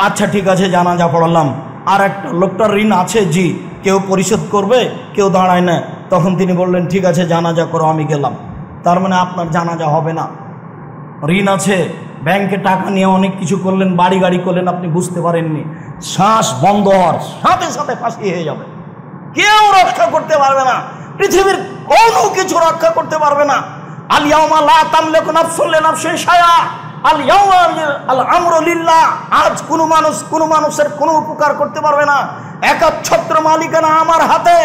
আচ্ছা ঠিক আছে, জানাজা পড়ালাম। আর একটা লোকটার ঋণ আছে, জি, কেউ পরিশোধ করবে, কেউ দাঁড়ায় না। তখন তিনি বললেন ঠিক আছে জানাজা করো, আমি গেলাম। তার মানে আপনার জানাজা হবে না। ঋণ আছে, ব্যাংকে টাকা নিয়ে অনেক কিছু করলেন, বাড়ি গাড়ি করলেন, আপনি বুঝতে পারেননি, শ্বাস বন্ধ হওয়ার সাথে সাথে ফাঁসি হয়ে যাবে। কেউ রক্ষা করতে পারবে না, পৃথিবীর কোনো কিছু রক্ষা করতে পারবে না। আল ইয়াউমা লা তামলিকু নাফসুন লিনাফসিন শাইআ, আল ইয়াউমা আল আমরু লিল্লাহ। আজ কোনো মানুষের কোনো উপকার করতে পারবে না। একচ্ছত্র মালিকানা আমার হাতে।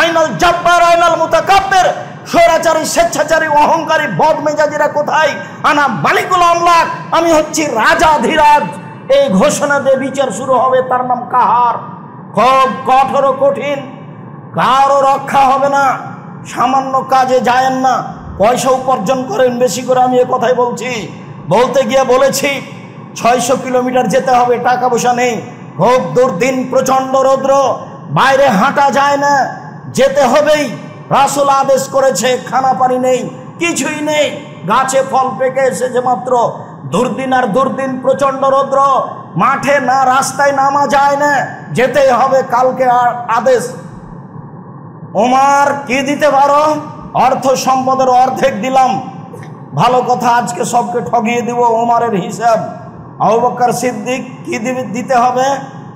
আইনাল জাব্বার আইনাল মুতাকাব্বির। স্বৈরাচারী, স্বেচ্ছাচারী, অহংকারী, বদমেজাজিরা কোথায়? আনা মালিকুল আমলাক, আমি হচ্ছি রাজাধিরাজ। এই ঘোষণা দিয়ে বিচার শুরু হবে, তার নাম কাহার। খুব কঠোর, কঠিন, কারো রক্ষা হবে না। সামান্য কাজে যায়েন না, পয়সা উপার্জন করেন বেশি করে। আমি এ কথাই বলছি, বলতে গিয়ে বলেছি 600 কিলোমিটার যেতে হবে, টাকা পয়সা নেই, খুব দুর্দিন, প্রচন্ড রৌদ্র, বাইরে হাঁটা যায় না, যেতে হবেই। রাসূল আদেশ করেছে, খানা পানি নেই, কিছুই নেই, গাছে ফল পেকে এসেছে মাত্র। দুর্দিন আর দুর্দিন, প্রচন্ড রৌদ্র, মাঠে না রাস্তায় নামা যায় না, যেতেই হবে। কালকে আদেশ, ওমর কি দিতে পারো? অর্থ সম্পদের অর্ধেক দিলাম। ভালো কথা, আজকে সবকে ঠকিয়ে দিব। ওমরের হিসাব। আবু বকর সিদ্দিক কি দিতে হবে?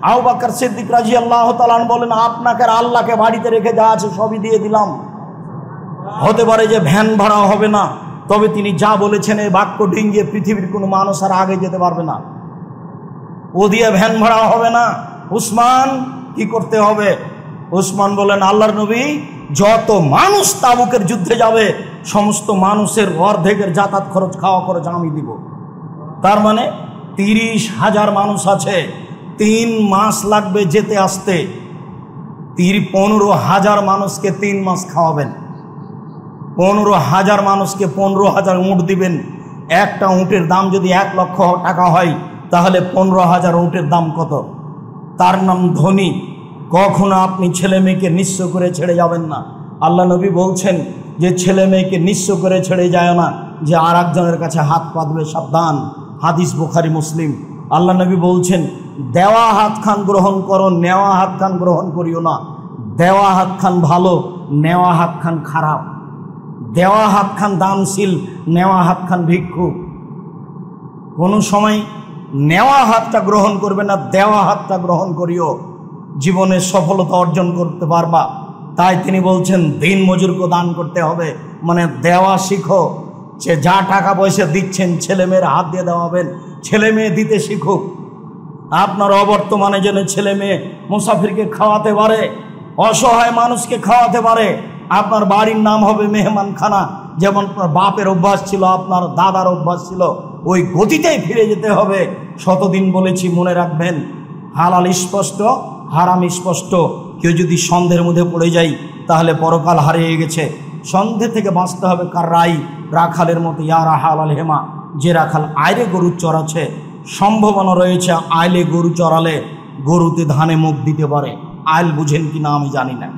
আবু বকর সিদ্দিক রাদিয়াল্লাহু তাআলা বলেন, আপনাকে আর আল্লাহকে বাড়িতে রেখে যা আছে সবই দিয়ে দিলাম। হতে পারে যে ভ্যান ভাড়া হবে না, তবে তিনি যা বলেছেন এই বাক্য ডিঙ্গিয়ে পৃথিবীর কোনো মানুষ আর আগে যেতে পারবে না। ও দিয়ে ভ্যান ভাড়া হবে না। উসমান কি করতে হবে? উসমান বলেন, আল্লাহর নবী, যত মানুষ তাবুকের যুদ্ধে যাবে সমস্ত মানুষের অর্ধেকের যাতায়াত খরচ, খাওয়া খরচ আমি দিব। তার মানে 30,000 মানুষ আছে, 3 মাস লাগবে যেতে আসতে। 15,000 মানুষকে 3 মাস খাওয়াবেন। 15,000 মানুষকে 15,000 উঁট দিবেন। একটা উঁটের দাম যদি 1 লক্ষ টাকা হয়, তাহলে 15,000 উঁটের দাম কত? তার নাম ধনী। কখনো আপনি ছেলে মেয়েকে নিঃস্ব করে ছেড়ে যাবেন না। আল্লাহ নবী বলছেন যে ছেলে মেয়েকে নিঃস্ব করে ছেড়ে যায় না, যে আর একজনের কাছে হাত পাতবে, সাবধান। হাদিস বুখারী মুসলিম। আল্লাহ নবী বলছেন, দেওয়া হাত খান গ্রহণ করো, নেওয়া হাত খান গ্রহণ করিও না। দেওয়া হাত খান ভালো, নেওয়া হাত খান খারাপ। দেওয়া হাত খান দানশীল, নেওয়া হাত খান ভিক্ষুক। কোনো সময় নেওয়া হাতটা গ্রহণ করবে না, দেওয়া হাতটা গ্রহণ করিও, জীবনে সফলতা অর্জন করতে পারবা। তাই তিনি বলছেন দিন মজুরকে দান করতে হবে, মানে দেওয়া শিখো। সে যা টাকা পয়সা দিচ্ছেন ছেলে মেয়ের হাত দিয়ে দেওয়াবেন, ছেলে মেয়ে দিতে শিখুক। আপনার অবর্তমানে যেন ছেলে মেয়ে মুসাফিরকে খাওয়াতে পারে, অসহায় মানুষকে খাওয়াতে পারে। আপনার বাড়ির নাম হবে মেহমানখানা। যেমন আপনার বাপের অভ্যাস ছিল, আপনার দাদার অভ্যাস ছিল, ওই গতিতেই ফিরে যেতে হবে। শতদিন বলেছি, মনে রাখবেন, হালাল স্পষ্ট, হারাম স্পষ্ট। কেউ যদি সন্দেহের মধ্যে পড়ে যায় তাহলে পরকাল হারিয়ে গেছে। সন্দেহ থেকে বাঁচতে হবে। কার রাই রাখালের মতো, ইয়া রাহাল আল হেমা, যে রাখাল আইলে গরু চড়াচ্ছে, সম্ভাবনা রয়েছে আইলে গরু চড়ালে গরুতে ধানে মুখ দিতে পারে। আইল বুঝেন কি না আমি জানি না।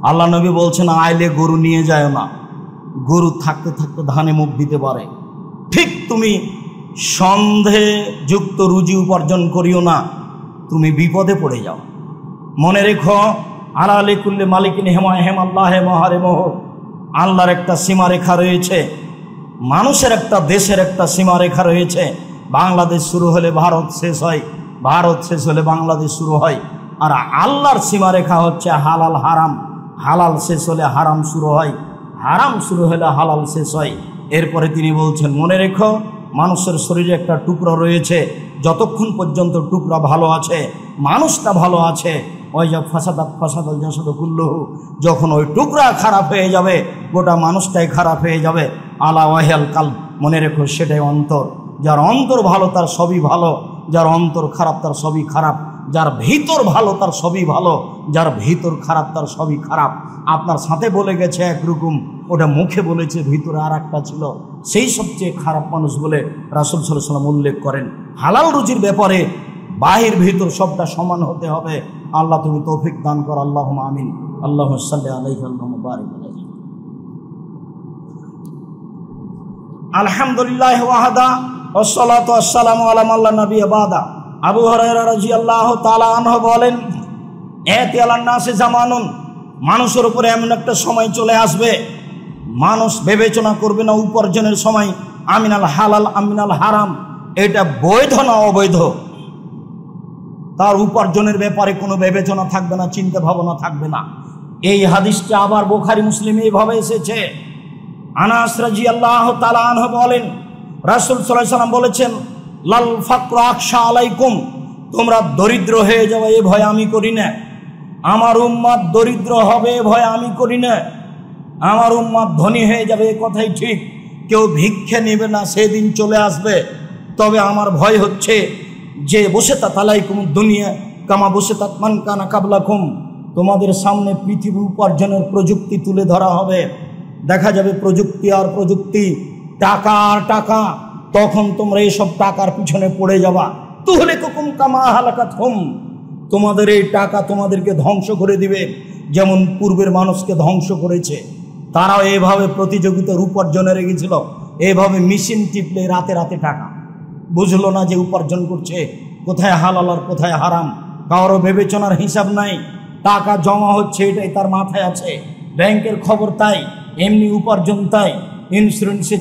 আল্লাহ নবী বলছেন আইলে গরু নিয়ে যায় না, গরু থাকতে থাকতে ধানে মুখ দিতে পারে। ঠিক তুমি সন্দেহযুক্ত রুজি উপার্জন করিও না, তুমি বিপদে পড়ে যাও। মনে রেখো, আলালে কুল্লে মালিকিন হেমা হেম আল্লাহ মহারে মোহ। আল্লাহর একটা সীমারেখা রয়েছে, মানুষের একটা, দেশের একটা সীমারেখা রয়েছে। বাংলাদেশ শুরু হলে ভারত শেষ হয়, ভারত শেষ হলে বাংলাদেশ শুরু হয়। আর আল্লাহর সীমারেখা হচ্ছে হালাল হারাম, হালাল শেষ হলে হারাম শুরু হয়, হারাম শুরু হলে হালাল শেষ হয়। এরপরে তিনি বলছেন, মনে রেখো, মানুষের শরীরে একটা টুকরা রয়েছে, যতক্ষণ পর্যন্ত টুকরা ভালো আছে, মানুষটা ভালো আছে, ওই যা ফাসাদাত ফাসাদাল জাসাদ কুল্লুহু, যখন ওই টুকরা খারাপ হয়ে যাবে গোটা মানুষটাই খারাপ হয়ে যাবে। আলা ওয়াহিয়াল কালব, মনে রেখো সেটাই অন্তর। যার অন্তর ভালো তার সবই ভালো, যার অন্তর খারাপ তার সবই খারাপ। যার ভিতর ভালো তার সবই ভালো, যার ভিতর খারাপ তার সবই খারাপ। আপনার সাথে বলে গেছে একরকম, ওটা মুখে বলেছে, ভিতরে আর একটা ছিল, সেই সবচেয়ে খারাপ মানুষ বলে রাসূল সাল্লাল্লাহু আলাইহি ওয়াসাল্লাম উল্লেখ করেন। হালাল রুজির ব্যাপারে বাহির ভিতর সবটা সমান হতে হবে। আল্লাহ তুমি তৌফিক দান কর, আল্লাহুম্মা আমিন। আল্লাহুম্মা সাল্লি আলাইহি আল্লাহুম্মা বারিক আলাইহি। আলহামদুলিল্লাহি ওয়াহদা ওয়াসসালাতু ওয়াসসালামু আলা মান লা নাবিয়্যা বাদা। আবু হুরায়রা রাদিয়াল্লাহু তাআলা আনহু বলেন, ইয়াতি আলান নাসি জামানুন, মানুষের উপরে এমন একটা সময় চলে আসবে, মানুষ বিবেচনা করবে না উপার্জনের সময় আমিনাল হালাল আমিনাল হারাম, এটা বৈধ না অবৈধ। তার উপার্জনের ব্যাপারে কোনো বিবেচনা থাকবে না, চিন্তা ভাবনা থাকবে না। এই হাদিসটা আবার বুখারী মুসলিমে এইভাবে এসেছে। আনাস রাদিয়াল্লাহু তাআলা আনহু বলেন, রাসূল সাল্লাল্লাহু আলাইহি ওয়াসাল্লাম বলেছেন, লাল ফাকরু আখশা আলাইকুম, তোমরা দরিদ্র হয়ে যাবে এ ভয় আমি করি না। আমার উম্মত দরিদ্র হবে এ ভয় আমি করি না। আমার উম্মত ধনী হয়ে যাবে এ কথাই ঠিক, কেউ ভিক্ষে নেবে না সেদিন চলে আসবে। তবে আমার ভয় হচ্ছে যে বসেতা তালাইকুম দুনিয়া কামা বসেতাত মান কানা কাবলাকুম, তোমাদের সামনে পৃথিবী উপার্জনের প্রযুক্তি তুলে ধরা হবে। দেখা যাবে প্রযুক্তি আর প্রযুক্তি, টাকা আর টাকা, তখন তোমরা এইসব টাকার পিছনে পড়ে যাবা। তুহলিকুকুম কামা হালাকাতহুম, তোমাদের এই টাকা তোমাদেরকে ধ্বংস করে দিবে, যেমন পূর্বের মানুষকে ধ্বংস করেছে। তারাও এইভাবে প্রতিযোগিতার উপার্জনে রেগেছিল, এইভাবে মেশিন টিপলে রাতে রাতে টাকা, বুঝলো না যে উপার্জন করছে কোথায় হালাল আর কোথায় হারাম, কারো বিবেচনার হিসাব নাই। টাকা জমা হচ্ছে এটাই তার মাথায় আছে, ব্যাংকের খবর তাই, এমনি উপার্জন তাই, ইন্স্যুরেন্সে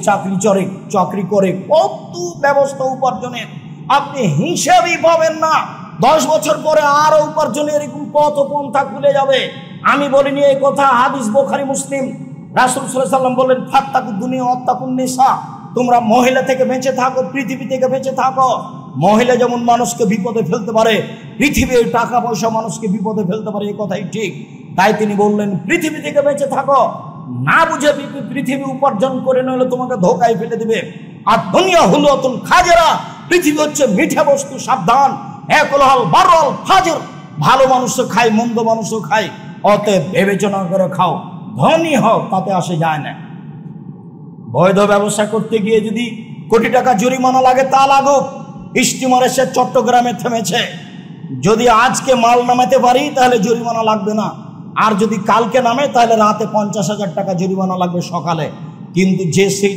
চাকরি করে, কত ব্যবস্থা উপার্জনের আপনি হিসাবই পাবেন না। 10 বছর পরে আরো উপার্জনের এরকম পথ পন্থা খুলে যাবে। আমি বলিনি এই কথা, হাদিস বুখারী মুসলিম। রাসূল সাল্লাল্লাহু আলাইহি ওয়াসাল্লাম বললেন, ফাত্তাকু দুনিয়া ওয়াত্তাকুন নিসা, তোমরা মহিলা থেকে বেঁচে থাকো, পৃথিবী থেকে বেঁচে থাকো। মহিলা যেমন মানুষকে বিপদে ফেলতে পারে, পৃথিবীর টাকা পয়সা মানুষকে বিপদে ফেলতে পারে, এই কথাই ঠিক। তাই তিনি বললেন, পৃথিবী থেকে বেঁচে থাকো, না বুঝে পৃথিবী উপার্জন করে নইলে তোমাকে ধোকায় ফেলে দিবে। আর দুনিয়া হলো অতুন খাজেরা, পৃথিবী হচ্ছে মিঠা বস্তু, সাবধান। একলহাল বারল ফাজর, ভালো মানুষও খায় মন্দ মানুষও খায়, অতএব বিবেচনা করে খাও। ধনী হও তাতে আসে যায় না। বৈধ ব্যবসা করতে গিয়ে যদি কোটি টাকা জরিমানা লাগে তা লাগুক। স্টিমার এসে চট্টগ্রামে থেমেছে, যদি আজকে মাল নামাতে পারি তাহলে জরিমানা লাগবে না, আর যদি কালকে নামে তাহলে রাতে 50,000 টাকা জরিমানা লাগবে সকালে। কিন্তু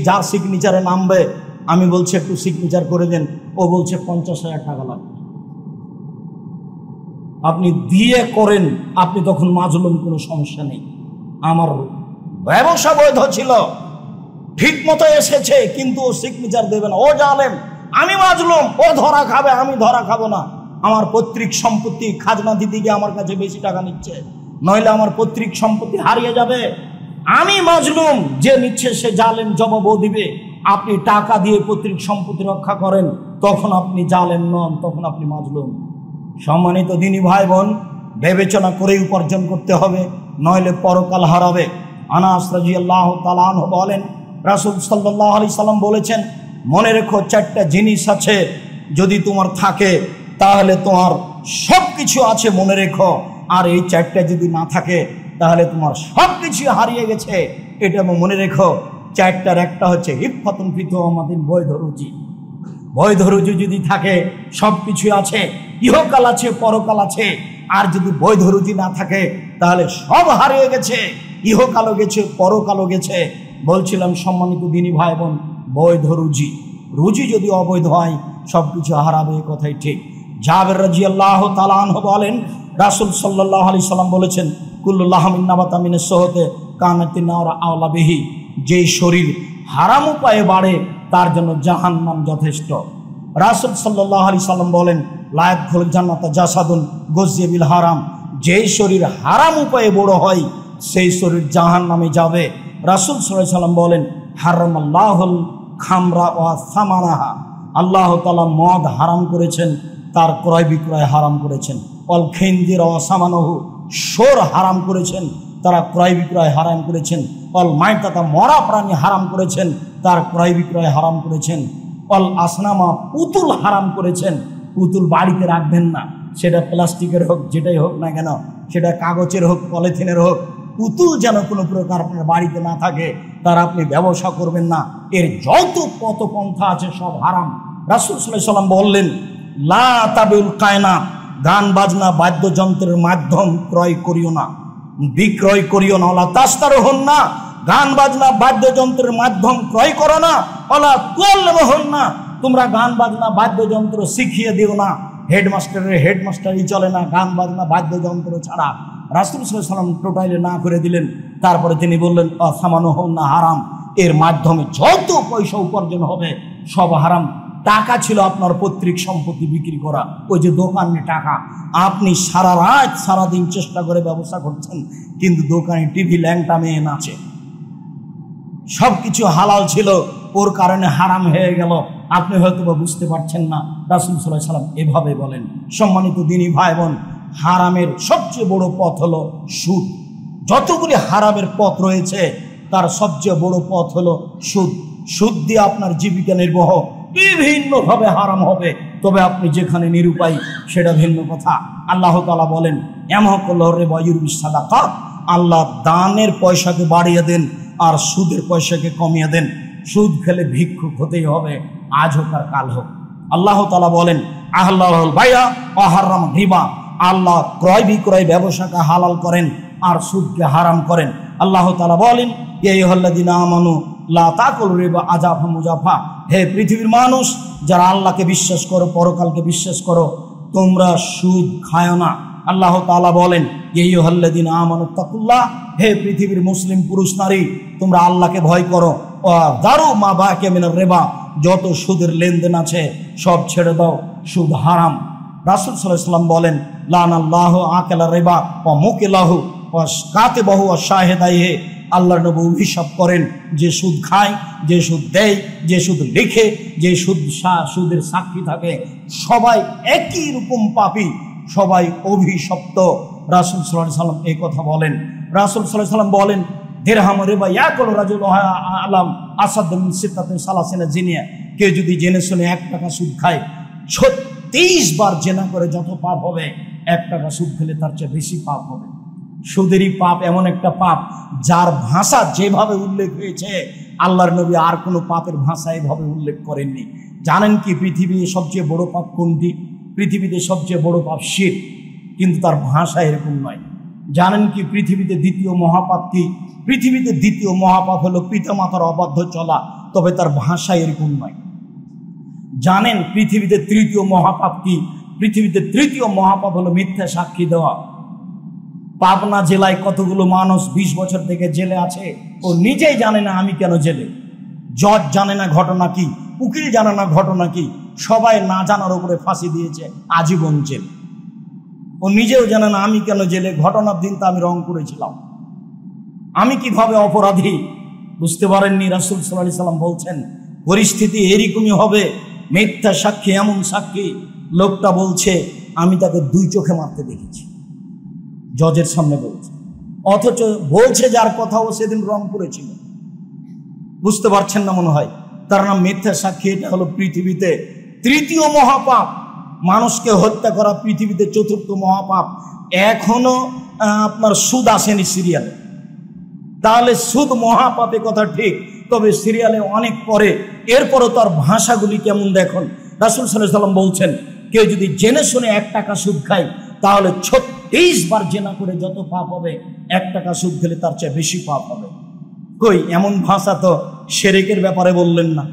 যার সিগনেচারে নামবে, আমি বলছি একটু সিগনেচার করে দেন, ও বলছে 50,000 টাকা লাগবে। আপনি দিয়ে করেন, আপনি তখন মাজলুম, কোনো সমস্যা নেই। আমার ব্যবসা বৈধ ছিল, ঠিক মতো এসেছে, কিন্তু ও সিগনেচার দেবে না, ও জালেম, আমি মাজলুম, ও ধরা খাবে, আমি ধরা খাবো না। আমার পৈতৃক সম্পত্তি খাজনা দিতে গিয়ে আমার কাছে বেশি টাকা নিচ্ছে, নইলে আমার পৈতৃক সম্পত্তি হারিয়ে যাবে। আমি মাজলুম, যে নিচ্ছে সে জালেম, জবাবও দিবে। আপনি টাকা দিয়ে পৈতৃক সম্পত্তি রক্ষা করেন, তখন আপনি জালেম নন, তখন আপনি মাজলুম। সম্মানিত দিনী ভাই বোন, বিবেচনা করেই উপার্জন করতে হবে, নইলে পরকাল হারাবে। আনাস রাদিয়াল্লাহু তাআলা আনহু বলেন, রাসূল সাল্লাল্লাহু আলাইহি সাল্লাম বলেছেন, মনে রেখো 4টা জিনিস আছে, যদি তোমার থাকে তাহলে তোমার সব কিছু আছে, মনে রেখো। আর এই 4টা যদি না থাকে তাহলে তোমার সব কিছু হারিয়ে গেছে, এটা মনে রেখো। 4টার একটা হচ্ছে ইফাতুন ফি তুমাতিন, বৈধ রুজি। বৈধ রুজি যদি থাকে সব কিছু আছে, ইহকাল আছে পরকাল আছে। আর যদি বৈধ রুজি না থাকে তাহলে সব হারিয়ে গেছে, ইহকালও গেছে পরকালও গেছে। বলছিলাম সম্মানিত দিনী ভাই বোন, বৈধ রুজি, রুজি যদি অবৈধ হয় সবকিছু হারাবে, কথাই ঠিক। জাবের রাদিয়াল্লাহু তাআলা আনহু বলেন, রাসূল সাল্লাল্লাহু আলাইহি সাল্লাম বলেছেন, কুল্লু লাহমিন নাবাতা মিনাস সুহতে কানাতিন নার আওলা বিহি, যেই শরীর হারাম উপায়ে বাড়ে তার জন্য জাহান্নাম যথেষ্ট। রাসূল সাল্লাল্লাহু আলাইহি সাল্লাম বলেন, লা ইয়াদখুলুল জান্নাতা জাসাদুন গুযিয়া বিল হারাম, যেই শরীর হারাম উপায়ে বড় হয় সেই শরীর জাহান্নামে যাবে। রাসূল সাল্লাল্লাহু আলাইহি সাল্লাম বলেন, হারামাল্লাহুল খামরা ওয়া সামানাহা, আল্লাহ তাআলা মদ হারাম করেছেন, তার ক্রয় বিক্রয় হারাম করেছেন। অল খিনজির ওয়া সামানাহু, শোর হারাম করেছেন, তারা ক্রয় বিক্রয় হারাম করেছেন। অল মাইতাতা, মরা প্রাণী হারাম করেছেন, তার ক্রয় বিক্রয় হারাম করেছেন। অল আসনামা, পুতুল হারাম করেছেন। পুতুল বাড়িতে রাখবেন না, সেটা প্লাস্টিকের হোক, যেটাই হোক না কেন, সেটা কাগজের হোক পলিথিনের হোক, পুতুল যেন কোনো প্রকার আপনার বাড়িতে না থাকে, তার আপনি ব্যবসা করবেন না। এর যত পথ পন্থা আছে সব হারাম। রাসূল সাল্লাল্লাহু আলাইহি সাল্লাম বললেন, লা তাবিল কায়না, গান বাজনা বাদ্যযন্ত্রের মাধ্যম ক্রয় করিও না, বিক্রয় করিও না। ওলা তাস্তারুহুন না, গান বাজনা বাদ্যযন্ত্রের মাধ্যম ক্রয় করো না। ওলা তুআল্লিমুহুন না, তোমরা গান বাজনা বাদ্যযন্ত্র শিখিয়ে দিও না। হেডমাস্টারই চলে না, গান বাজনা বাদ্যযন্ত্র ছাড়া। রাসূল সাল্লাল্লাহু আলাইহি ওয়াসাল্লাম টোটালি না করে দিলেন। তারপরে তিনি বললেন আসামানুহুন্না হারাম, এর মাধ্যমে যত পয়সা উপার্জন হবে সব হারাম। টাকা ছিল আপনার পৈতৃক সম্পত্তি বিক্রি করা, ওই যে দোকানে টাকা, আপনি সারা রাত সারাদিন চেষ্টা করে ব্যবসা করছেন, কিন্তু দোকানে টিভি ল্যাংটা মেয়ে নাচে, সবকিছু হালাল ছিল, ওর কারণে হারাম হয়ে গেল। আপনি হয়তো বা বুঝতে পারছেন না। রাসূল সাল্লাল্লাহু আলাইহি ওয়াসাল্লাম এভাবে বলেন। সম্মানিত দিনী ভাই বোন, হারামের সবচেয়ে বড় পথ হলো সুদ। যতগুলি হারামের পথ রয়েছে তার সবচেয়ে বড় পথ হলো সুদ। সুদ দিয়ে আপনার জীবিকা নির্বাহ বিভিন্নভাবে হারাম হবে, তবে আপনি যেখানে নিরুপায় সেটা ভিন্ন কথা। আল্লাহ তাআলা বলেন ইয়ামহাকুল্লাহু রিবা ওয়া ইউরবিস সাদাকাত, আল্লাহ দানের পয়সাকে বাড়িয়ে দেন আর সুদের পয়সাকে কমিয়ে দেন। সুদ খেলে ভিক্ষুক হতেই হবে, আজ হোক আর কাল হোক। আল্লাহ তাআলা বলেন আহলাল বাইয়া ওয়া হারাম রিবা, আল্লাহ ক্রয় বিক্রয় ব্যবসাকে হালাল করেন আর সুদকে হারাম করেন। আল্লাহ তাআলা বলেন ইয়া আইয়ুহাল্লাযিনা আমানু লা তাকুলু রিবা আযাফা মুযাফা, হে পৃথিবীর মানুষ যারা আল্লাহকে বিশ্বাস করো, পরকালকে বিশ্বাস করো, তোমরা সুদ খায়ো না। আল্লাহ তাআলা বলেন ইয়া আইয়ুহাল্লাযিনা আমানু তাকুল্লাহ, হে পৃথিবীর মুসলিম পুরুষ নারী তোমরা আল্লাহকে ভয় করো। ওয়া দারু মা বাকিয়া মিনার রিবা, যত সুদের লেনদেন আছে সব ছেড়ে দাও, সুদ হারাম। রাসূল সাল্লাল্লাহু আলাইহি ওয়াসাল্লাম বলেন লানাল্লাহু আকালা রিবা ওয়া মুকিলাহু ওয়া কাতিবাহু ওয়া শাহিদাইহি, আল্লাহর নবী অভিশাপ করেন যে সুদ খায়, যে সুদ দেয়, যে সুদ লিখে, যে সুদের সাক্ষী থাকে, সবাই একই রকম পাপী, সবাই অভিশপ্ত। রাসূল সাল্লাল্লাহু আলাইহি ওয়াসাল্লাম এই কথা বলেন। রাসূল সাল্লাল্লাহু আলাইহি ওয়াসাল্লাম বলেন দিরহাম রিবা ইয়াকুল রাজুল আলাম আসাদ মিন সিত্তাতিন সালাসিনা জিনিয়া, কেউ যদি জেনে শুনে 1 টাকা সুদ খায় 36 বার জেনা করে যত পাপ হবে, 1 টাকা সুদ খেলে তার চেয়ে বেশি পাপ হবে। সুদেরই পাপ এমন একটা পাপ যার ভাষা যেভাবে উল্লেখ হয়েছে আল্লাহর নবী আর কোনো পাপের ভাষা এভাবে উল্লেখ করেননি। জানেন কি পৃথিবীর সবচেয়ে বড় পাপ কোনটি? পৃথিবীতে সবচেয়ে বড় পাপ শিরক, কিন্তু তার ভাষা এরকম নয়। জানেন কি পৃথিবীতে দ্বিতীয় মহাপাপ কি? পৃথিবীতে দ্বিতীয় মহাপাপ হলো পিতামাতার অবাধ্য চলা, তবে তার ভাষা এরকম নয়। জানেন পৃথিবীতে তৃতীয় মহাপাপ কি? পৃথিবীতে তৃতীয় মহাপাপ হলো মিথ্যা সাক্ষী দেওয়া। পাবনা জেলায় কতগুলো মানুষ 20 বছর থেকে জেলে আছে, ও নিজেই জানে না আমি কেন জেলে। জজ জানে না ঘটনা কি, উকিল জানে না ঘটনা কি, সবাই না জানার উপরে ফাঁসি দিয়েছে, আজীবন জেল। ও নিজেও জানে না আমি কেন জেলে, ঘটনার দিন তো আমি রংপুরে ছিলাম, আমি কিভাবে অপরাধী বুঝতে পারেননি। রাসূল সাল্লাল্লাহু আলাইহি ওয়াসাল্লাম বলছেন পরিস্থিতি এরকমই হবে। মিথ্যা সাক্ষী এমন সাক্ষী, লোকটা বলছে আমি তাকে 2 চোখে মারতে দেখেছি, জজের সামনে বলছে, অথচ বলছে যার কথা ও সেদিন রংপুরে ছিল। বুঝতে পারছেন না মনে হয়, তার নাম মিথ্যা সাক্ষী। এটা হলো পৃথিবীতে তৃতীয় মহাপাপ। মানুষকে হত্যা করা পৃথিবীতে 4র্থ মহাপাপ। এখনো আপনার সুদ আসেনি সিরিয়ালে, তাহলে সুদ মহাপাপে কথা ঠিক, তবে সিরিয়ালে অনেক পরে। এরপরও তার ভাষাগুলি কেমন দেখুন। রাসূল সাল্লাল্লাহু আলাইহি ওয়াসাল্লাম বলছেন কেউ যদি জেনে শুনে 1 টাকা সুদ খায় তাহলে 36 বার জেনা করে যত পাপ হবে, 1 টাকা সুদ খেলে তার চেয়ে বেশি পাপ হবে। কই এমন ভাষা তো শিরকের ব্যাপারে বললেন না,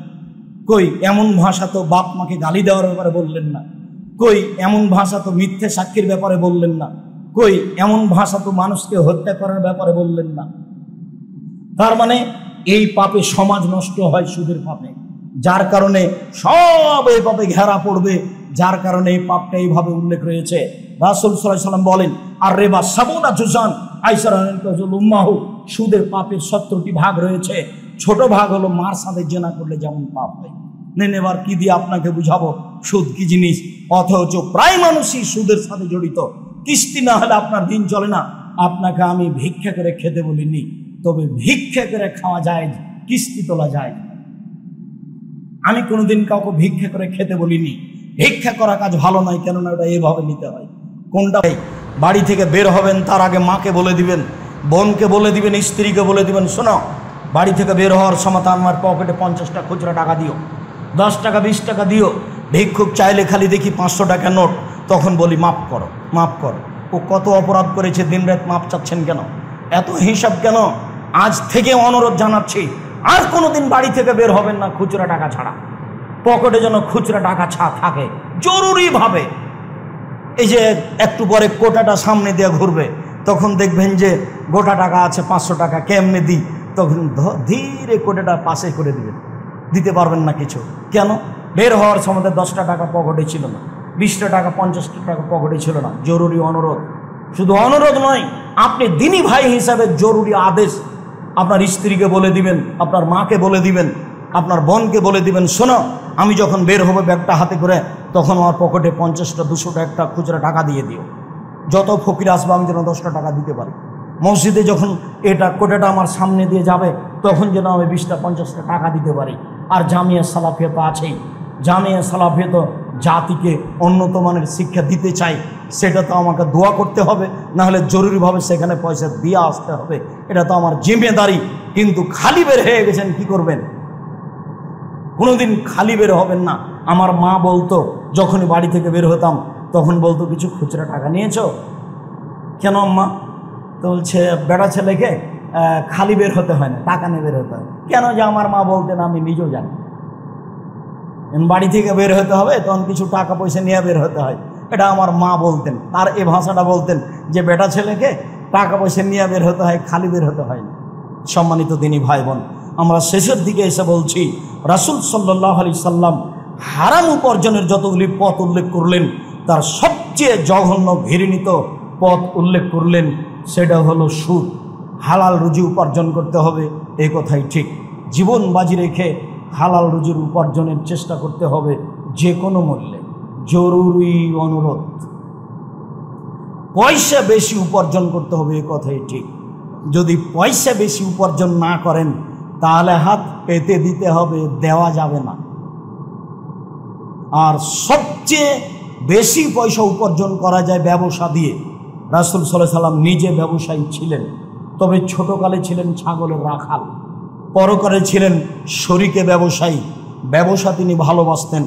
কই এমন ভাষা তো বাপ মাকে গালি দেওয়ার ব্যাপারে বললেন না, কই এমন ভাষা তো মিথ্যে সাক্ষীর ব্যাপারে বললেন না, কই এমন ভাষা তো মানুষকে হত্যা করার ব্যাপারে বললেন না। তার মানে এই পাপে সমাজ নষ্ট হয় সুদের পাপে, যার কারণে সব এই পাপে ঘেরা পড়বে, যার কারণে এই পাপটা এইভাবে উল্লেখ রয়েছে। রাসূল সাল্লাল্লাহু আলাইহি ওয়াসাল্লাম বলেন আর রিবা সাবুনা জুজান আইসারাহু, সুদের পাপের 70টি ভাগ রয়েছে। ছোট ভাগ হলো মার সাথে জেনা করলে যেমন পাপ হয়। নেন এবার কি দিয়ে আপনাকে বুঝাবো সুদ কি জিনিস, অথচ প্রায় মানুষই সুদের সাথে জড়িত। কিস্তি না হলে আপনার দিন চলে না। আপনাকে আমি ভিক্ষা করে খেতে বলিনি, তবে ভিক্ষা করে খাওয়া যায়, কিস্তি তোলা যায়। আমি কোনোদিন কাউকে ভিক্ষা করে খেতে বলিনি। ভিক্ষা করা কাজ ভালো নয়, কেননা ওটা এভাবে নিতে হয়। কোনটা বাড়ি থেকে বের হবেন তার আগে মাকে বলে দিবেন, বোনকে বলে দিবেন, স্ত্রীকে বলে দিবেন, শোনো বাড়ি থেকে বের হওয়ার সময় আমার পকেটে 50টা খুচরা টাকা দিও, 10 টাকা 20 টাকা দিও। ভিক্ষুক চাইলে খালি দেখি 500 টাকা নোট, তখন বলি মাফ করো, মাফ করো। ও কত অপরাধ করেছে, দিনরাত মাপ চাচ্ছেন কেন, এত হিসাব কেন? আজ থেকে অনুরোধ জানাচ্ছি, আর কোনোদিন বাড়ি থেকে বের হবেন না খুচরা টাকা ছাড়া। পকেটে যেন খুচরা টাকা থাকে, জরুরিভাবে এই যে একটু পরে কোটাটা সামনে দিয়ে ঘুরবে, তখন দেখবেন যে গোটা টাকা আছে 500 টাকা, কেমনে দিই? তখন ধীরে কোটাটা পাশে করে দিবেন, দিতে পারবেন না কিছু। কেন? বের হওয়ার সময় 10টা টাকা পকেটে ছিল না, 20টা টাকা 50টা টাকা পকেটে ছিল না। জরুরি অনুরোধ, শুধু অনুরোধ নয়, আপনি দিনী ভাই হিসাবে জরুরি আদেশ আপনার স্ত্রীকে বলে দিবেন, আপনার মাকে বলে দিবেন, আপনার বোনকে বলে দিবেন, শোনো আমি যখন বের হবো ব্যাগটা হাতে করে, তখন আমার পকেটে 50টা 200টা একটা খুচরা টাকা দিয়ে দিও। যত ফকির আসবে আমি যেন 10টা টাকা দিতে পারি। মসজিদে যখন এটা কোটাটা আমার সামনে দিয়ে যাবে, তখন যেন আমি 20টা 50টা টাকা দিতে পারি। আর জামিয়া সালাফিয়া তো আছেই, জামিয়া সালাফিয়া তো জাতিকে উন্নত মানের শিক্ষা দিতে চাই, সেটা তো আমাকে দোয়া করতে হবে, না হলে জরুরিভাবে সেখানে পয়সা দিয়ে আসতে হবে, এটা তো আমার জিম্মেদারি। কিন্তু খালি বের হয়ে গেছেন, কি করবেন? কোনোদিন খালি বের হবেন না। আমার মা বলতো, যখনই বাড়ি থেকে বের হতাম তখন বলতো, কিছু খুচরা টাকা নিয়েছো? কেন আম্মা? তো বলছে বেটা ছেলেকে খালি বের হতে হয় না, টাকা নিয়ে বের হতে হয়। কেন? যে আমার মা বলতেন, আমি নিজেও জানি, বাড়ি থেকে বের হতে হবে তখন কিছু টাকা পয়সা নিয়ে বের হতে হয়, এটা আমার মা বলতেন। আর এই ভাষাটা বলতেন যে বেটা ছেলেকে টাকা পয়সা নিয়ে বের হতে হয়, খালি বের হতে হয় না। সম্মানিত দিনী ভাই বোন, আমরা শেষের দিকে এসে বলছি, রাসূল সাল্লাল্লাহু আলাইহি সাল্লাম হারাম উপার্জনের যতগুলি পথ উল্লেখ করলেন, তার সবচেয়ে জঘন্য ঘৃণিত পথ উল্লেখ করলেন, সেটা হলো সুদ। হালাল রুজি উপার্জন করতে হবে, এই কথাই ঠিক। জীবন বাজি রেখে হালাল রুজির উপার্জনের চেষ্টা করতে হবে যে কোনো মূল্যে। জরুরি অনুরোধ, পয়সা বেশি উপার্জন করতে হবে, এই কথাই ঠিক। যদি পয়সা বেশি উপার্জন না করেন, তাহলে হাত পেতে দিতে হবে, দেওয়া যাবে না। আর সবচেয়ে বেশি পয়সা উপার্জন করা যায় ব্যবসা দিয়ে। রাসূল সাল্লাল্লাহু আলাইহি সাল্লাম নিজে ব্যবসায়ী ছিলেন, তবে ছোটকালে ছিলেন ছাগলের রাখাল, পরকালে ছিলেন শরিকে ব্যবসায়ী। ব্যবসা তিনি ভালোবাসতেন,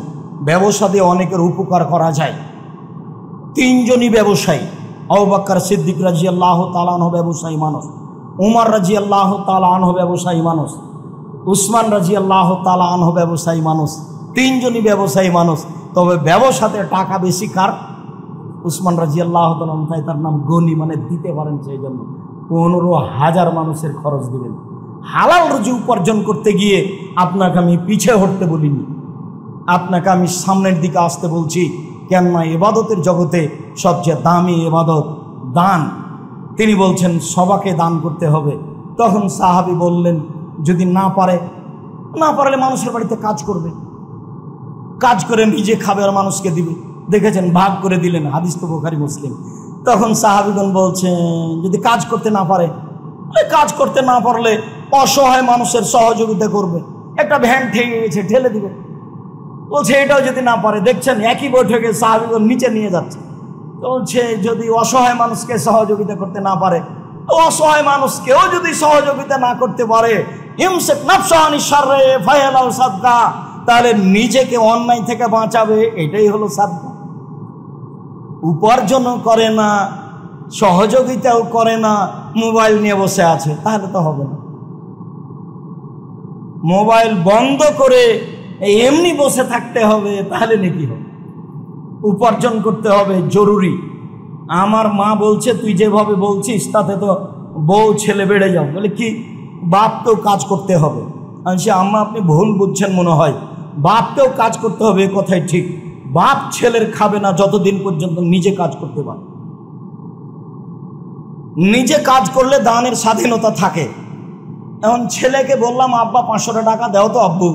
ব্যবসা দিয়ে অনেকের উপকার করা যায়। 3জনই ব্যবসায়ী, আবু বকর সিদ্দিক রাদিয়াল্লাহু তাআলা আনহু ব্যবসায়ী মানুষ, উমর রাদিয়াল্লাহু তাআলা আনহু ব্যবসায়ী মানুষ, উসমান রাদিয়াল্লাহু তাআলা আনহু ব্যবসায়ী মানুষ। 3জনই ব্যবসায়ী মানুষ, তবে ব্যবসাতে টাকা বেশি কার? উসমান রাদিয়াল্লাহু তাআলা আনহু, তাই তার নাম গনি, মানে দিতে পারেন, সেই জন্য 15,000 মানুষের খরচ দিবেন। হালাল রুজি উপার্জন করতে গিয়ে আপনাকে আমি পিছে হটতে বলিনি, আপনাকে আমি সামনের দিকে আসতে বলছি। কেননা ইবাদতের জগতে সবচেয়ে দামি ইবাদত দান। তিনি বলছেন সবাকে দান করতে হবে। তখন সাহাবী বললেন, যদি না পারলে মানুষের বাড়িতে কাজ করবে, কাজ করে নিজে খাবে আর মানুষকে দিবে। দেখেছেন, ভাগ করে দিলেন, হাদিস তো বুখারী মুসলিম। তখন সাহাবীগণ বলছেন, যদি কাজ করতে না পারে, কাজ করতে না পারলে অসহায় মানুষের সহযোগিতা করবে, একটা ভ্যান ঠেকে গেছে ঠেলে দিবে। বলছে এটাও যদি না পারে, দেখছেন একই বৈঠকে সাহাবীগণ নিচে নিয়ে যাচ্ছে। বলছে যদি অসহায় মানুষকে সহযোগিতা করতে না পারে, অসহায় মানুষকেও যদি সহযোগিতা না করতে পারে, ইমসিক নাফসাহু আনিশ শাররি ফায়ালাউ সাদকা, তাহলে নিজেকে অন্যায় থেকে বাঁচাবে, এটাই হলো সাদকা। উপার্জনও করে না, সহযোগিতাও করে না, মোবাইল নিয়ে বসে আছে, তাহলে তো হবে না। মোবাইল বন্ধ করে এমনি বসে থাকতে হবে, তাহলে নাকি হবে? উপার্জন করতে হবে, জরুরি। আমার মা বলছে, তুই যেভাবে বলছিস তাতে তো বউ ছেলে বেড়ে যাও। বলে কি? বাপকেও কাজ করতে হবে। আমি আম্মা আপনি ভুল বুঝছেন মনে হয়, বাপকেও কাজ করতে হবে, এ কথাই ঠিক। বাপ ছেলের খাবে না যতদিন পর্যন্ত নিজে কাজ করতে পারে। নিজে কাজ করলে দানের স্বাধীনতা থাকে। এখন ছেলেকে বললাম, আব্বা 500 টাকা দাও তো আব্বু,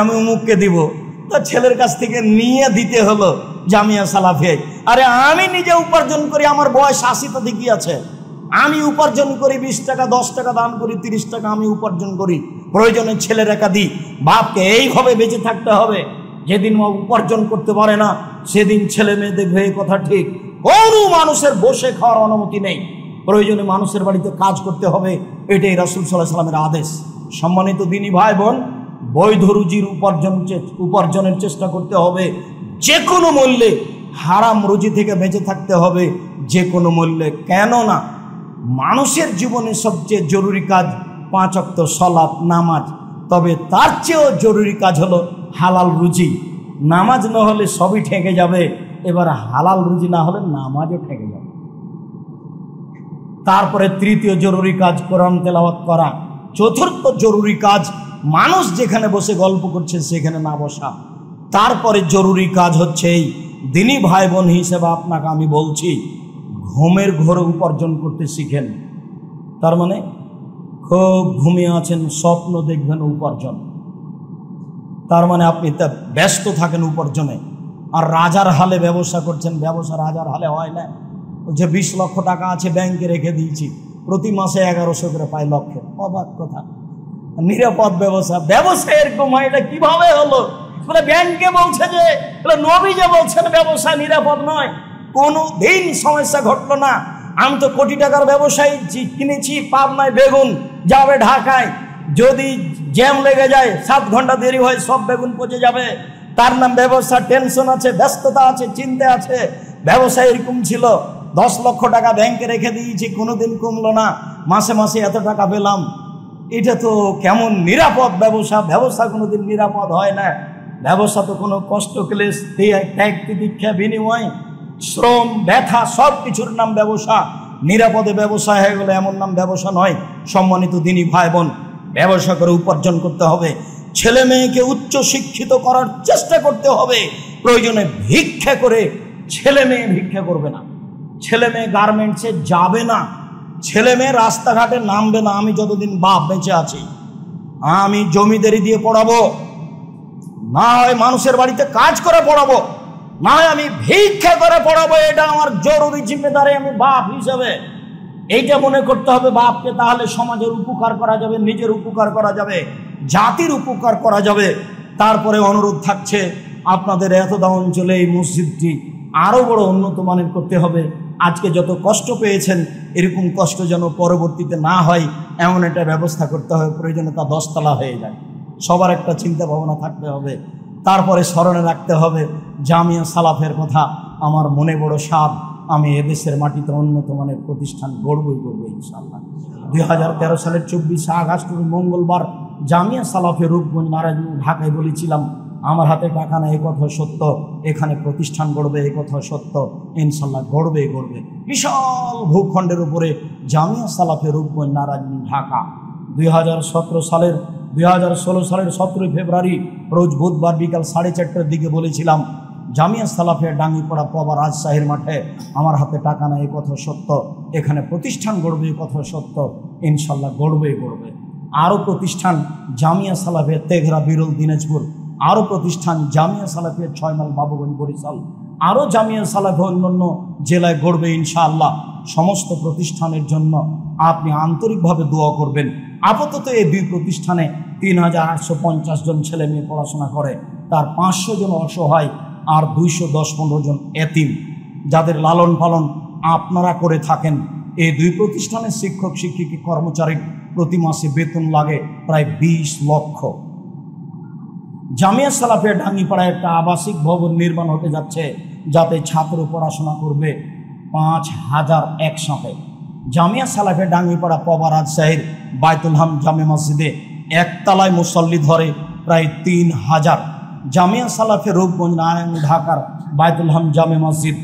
আমি অমুককে দিব, তো ছেলের কাছ থেকে নিয়ে দিতে হলো জামিয়া সালাফিয়ায়। আরে আমি নিজে উপার্জন করি, আমার বয়স 80 তো ঠিকই আছে, আমি উপার্জন করি 20 টাকা, 10 টাকা দান করি, 30 টাকা আমি উপার্জন করি, প্রয়োজনে ছেলের একা দিই। বাপকে এইভাবে বেঁচে থাকতে হবে। যেদিন উপার্জন করতে পারে না, সেদিন ছেলে মেয়ে দেখবে, এই কথা ঠিক। কোনো মানুষের বসে খাওয়ার অনুমতি নেই, প্রয়োজনে মানুষের বাড়িতে কাজ করতে হবে, এটাই রাসূল সাল্লাল্লাহু আলাইহি সাল্লামের আদেশ। সম্মানিত দিনী ভাই বোন, বৈধ রুজির উপার্জনের চেষ্টা করতে হবে যে কোনো মূল্যে। হারাম রুজি থেকে বেঁচে থাকতে হবে যে কোনো মূল্যে। কেননা মানুষের জীবনে সবচেয়ে জরুরি কাজ 5 ওয়াক্ত সালাত, নামাজ। তবে তার চেয়েও জরুরি কাজ হলো হালাল রুজি। নামাজ না হলে সবই ঠেকে যাবে, এবার হালাল রুজি না হলে নামাজও ঠেকে যাবে। তারপরে তৃতীয় জরুরি কাজ কোরআন তেলাওয়াত করা। চতুর্থ জরুরি কাজ মানুষ যেখানে বসে গল্প করছে সেখানে না বসা। তারপরে জরুরি কাজ হচ্ছে এই দিনী ভাই বোন হিসেবে আপনাকে আমি বলছি, ঘুমের ঘোরে উপার্জন করতে শিখেন। তার মানে খুব ঘুমিয়ে আছেন, স্বপ্ন দেখবেন উপার্জন। তার মানে আপনি তা ব্যস্ত থাকেন উপার্জনে। আর রাজার হালে ব্যবসা করছেন, ব্যবসা রাজার হালে হয় না। যে 20 লক্ষ টাকা আছে ব্যাংকে রেখে দিয়েছি, প্রতি মাসে 1100 করে পাই লক্ষে, অবাক কথা। নিরাপদ ব্যবসা, ব্যবসা এরকম হয়, এটা কিভাবে হলো? বলে ব্যাংকে বলছে যে, নবী যে বলছেন ব্যবসা নিরাপদ নয়, কোনো দিন সমস্যা ঘটলো না। আমি তো কোটি টাকার ব্যবসায়ী কিনেছি পাবনায় বেগুন, যাবে ঢাকায়, যদি জ্যাম লেগে যায় 7 ঘন্টা দেরি হয়, সব বেগুন পচে যাবে। তার নাম ব্যবসা। টেনশন আছে, ব্যস্ততা আছে, চিন্তা আছে। ব্যবসা এরকম ছিল, 10 লক্ষ টাকা ব্যাংকে রেখে দিয়েছি, কোনোদিন কমলো না, মাসে মাসে এত টাকা পেলাম। এটা তো কেমন নিরাপদ ব্যবসা? ব্যবসা কোনোদিন নিরাপদ হয় না। ব্যবসা তো কোনো কষ্ট ক্লেশ, ত্যাগ তিতিক্ষা, বিনিময়, শ্রম, ব্যথা, সব কিছুর নাম ব্যবসা। নিরাপদে ব্যবসা হয়ে গেলে এমন নাম ব্যবসা নয়। সম্মানিত দিনী ভাই বোন, ব্যবসা করে উপার্জন করতে হবে। ছেলে মেয়েকে উচ্চ শিক্ষিত করার চেষ্টা করতে হবে। প্রয়োজনে ভিক্ষা করে, ছেলে মেয়ে ভিক্ষা করবে না, ছেলে মেয়ে গার্মেন্টসে যাবে না, ছেলে মেয়ে রাস্তাঘাটে নামবে না। আমি যতদিন বাপ বেঁচে আছি, আমি জমিদারি দিয়ে পড়াবো, না হয় মানুষের বাড়িতে কাজ করে পড়াবো, না হয় আমি ভিক্ষা করে পড়াবো। এটা আমার জরুরি জিম্মেদারি, আমি বাপ হিসেবে এইটা মনে করতে হবে বাপকে। তাহলে সমাজের উপকার করা যাবে, নিজের উপকার করা যাবে, জাতির উপকার করা যাবে। তারপরে অনুরোধ থাকছে, আপনাদের এতদা অঞ্চলে এই মসজিদটি আরও বড় উন্নত মানের করতে হবে। আজকে যত কষ্ট পেয়েছেন, এরকম কষ্ট যেন পরবর্তীতে না হয়, এমন একটা ব্যবস্থা করতে হবে। প্রয়োজনে তা 10 তলা হয়ে যায়। সবার একটা চিন্তা ভাবনা থাকতে হবে। তারপরে স্মরণে রাখতে হবে জামিয়া সালাফের কথা। আমার মনে বড় সাধ, আমি এদেশের মাটিতে উন্নত মানের প্রতিষ্ঠান গড়বই ইনশাআল্লাহ। 2013 সালের 24 আগস্ট মঙ্গলবার জামিয়া সালাফের রূপগঞ্জ নারায়ণগঞ্জ ঢাকায় বলেছিলাম, আমার হাতে টাকা না, এ কথা সত্য, এখানে প্রতিষ্ঠান গড়বে, এ কথা সত্য, ইনশাল্লাহ গড়বে। বিশাল ভূখণ্ডের উপরে জামিয়া সালাফের রূপগঞ্জ নারায়ণগঞ্জ ঢাকা। 2016 সালের 17 ফেব্রুয়ারি রোজ বুধবার বিকাল 4:30টার দিকে বলেছিলাম, জামিয়া সালাফিয়া ডাঙ্গিপাড়া পবা রাজশাহীর মাঠে আমার হাতে টাকা না, এ কথা সত্য, এখানে প্রতিষ্ঠান গড়বে, এ কথা সত্য, ইনশাল্লাহ গড়বে। আরও প্রতিষ্ঠান জামিয়া সালাফিয়া তেঘরা বিরল দিনাজপুর, আরও প্রতিষ্ঠান জামিয়া সালাফিয়া 6 মাইল বাবুগঞ্জ বরিশাল, আরও জামিয়া সালাফিয়া অন্যান্য জেলায় গড়বে ইনশাআল্লাহ। সমস্ত প্রতিষ্ঠানের জন্য আপনি আন্তরিকভাবে দোয়া করবেন। আপাতত এই 2 প্রতিষ্ঠানে 3850 জন ছেলে মেয়ে পড়াশোনা করে, তার 500 জন অসহায় আর 210-15 জন এতিম, যাদের লালন পালন আপনারা করে থাকেন। এই 2 প্রতিষ্ঠানের শিক্ষক শিক্ষিকা কর্মচারী প্রতি মাসে বেতন লাগে প্রায় 20 লক্ষ। জামিয়া সালাফিয়া ডাঙ্গিপাড়ায় একটা আবাসিক ভবন নির্মাণ হতে যাচ্ছে, যাতে ছাত্র পড়াশোনা করবে 5000 একসাথে। জামিয়া সালাফিয়া ডাঙ্গিপাড়া পবা রাজশাহীর বাইতুল হাম জামে মসজিদে একতলায় মুসল্লি ধরে প্রায় 3000। জামিয়া সালাফিয়া রূপগঞ্জ নারায়ণগঞ্জ ঢাকার বাইতুল হাম জামে মসজিদ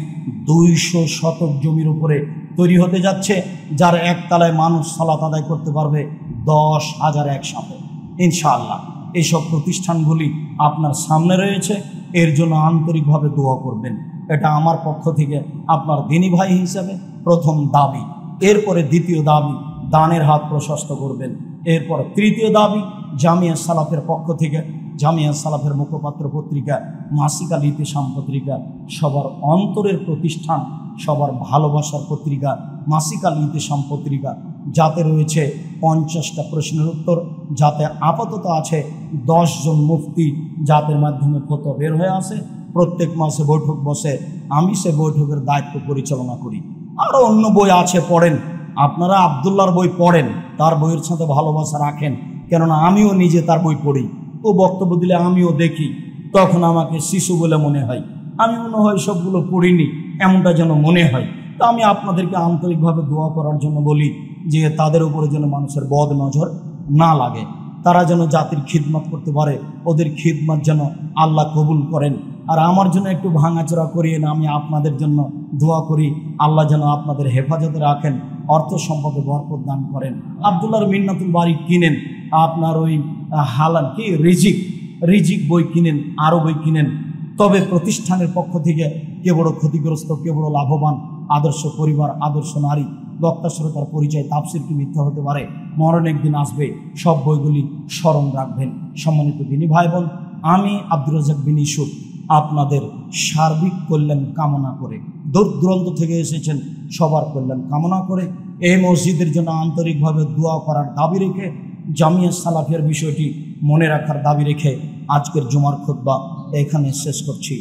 200 শতক জমির উপরে তৈরি হতে যাচ্ছে, যার একতলায় মানুষ সালাত আদায় করতে পারবে 10,000 একসাথে ইনশাআল্লাহ। এইসব প্রতিষ্ঠানগুলি আপনার সামনে রয়েছে, এর জন্য আন্তরিকভাবে দোয়া করবেন। এটা আমার পক্ষ থেকে আপনার দিনী ভাই হিসেবে প্রথম দাবি। এরপরে দ্বিতীয় দাবি, দানের হাত প্রশস্ত করবেন। এরপর তৃতীয় দাবি, জামিয়া সালাফের পক্ষ থেকে জামিয়া সালাফের মুখপাত্র পত্রিকা মাসিক আল ইতিসাম পত্রিকা, সবার অন্তরের প্রতিষ্ঠান, সবার ভালোবাসার পত্রিকা মাসিক আল ইতিসাম পত্রিকা, যাতে রয়েছে 50টা প্রশ্নের উত্তর, যাতে আপাতত আছে 10 জন মুফতি, যাদের মাধ্যমে ফতোয়া বের হয়ে আসে। প্রত্যেক মাসে বৈঠক বসে, আমি সে বৈঠকের দায়িত্ব পরিচালনা করি। আরও অন্য বই আছে, পড়েন। আপনারা আবদুল্লাহর বই পড়েন, তার বইয়ের সাথে ভালোবাসা রাখেন, কেননা আমিও নিজে তার বই পড়ি। ও বক্তব্য দিলে আমিও দেখি, তখন আমাকে শিশু বলে মনে হয়, আমি মনে হয় সবগুলো পড়িনি, এমনটা যেন মনে হয়। তো আমি আপনাদেরকে আন্তরিকভাবে দোয়া করার জন্য বলি যে তাদের উপরে যেন মানুষের বদ নজর না লাগে। তারা যেন জাতির খিদমত করতে পারে, ওদের খিদমত যেন আল্লাহ কবুল করেন। আর আমার জন্য একটু ভাঙাচোরা করিয়ে না, আমি আপনাদের জন্য দোয়া করি, আল্লাহ যেন আপনাদের হেফাজতে রাখেন, অর্থ সম্পদে বরকত দান করেন। আব্দুল্লাহর মিন্নাতুল বাড়ি কিনেন, আপনার ওই হালাল কি রিজিক বই কিনেন, আরও বই কিনেন। তবে প্রতিষ্ঠানের পক্ষ থেকে কে বড় ক্ষতিগ্রস্ত, কে বড় লাভবান, আদর্শ পরিবার, আদর্শ নারী, বক্তা শ্রোতার পরিচয়, তাফসীর কি মিথ্যা হতে পারে, মরণ একদিন আসবে, সব বইগুলি স্মরণ রাখবেন। সম্মানিত দিনী ভাই বোন, আমি আব্দুর রাজ্জাক বিন ইউসুফ আপনাদের সার্বিক কল্যাণ কামনা করে, দূর দূরান্ত থেকে এসেছেন, সবার কল্যাণ কামনা করে, এই মসজিদের জন্য আন্তরিকভাবে দোয়া করার দাবি রেখে, জামিয়া সালাফিয়ার বিষয়টি মনে রাখার দাবি রেখে আজকের জুমার খুতবা এখানে শেষ করছি।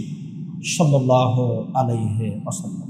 সাল্লাল্লাহু আলাইহি ওয়াসাল্লাম।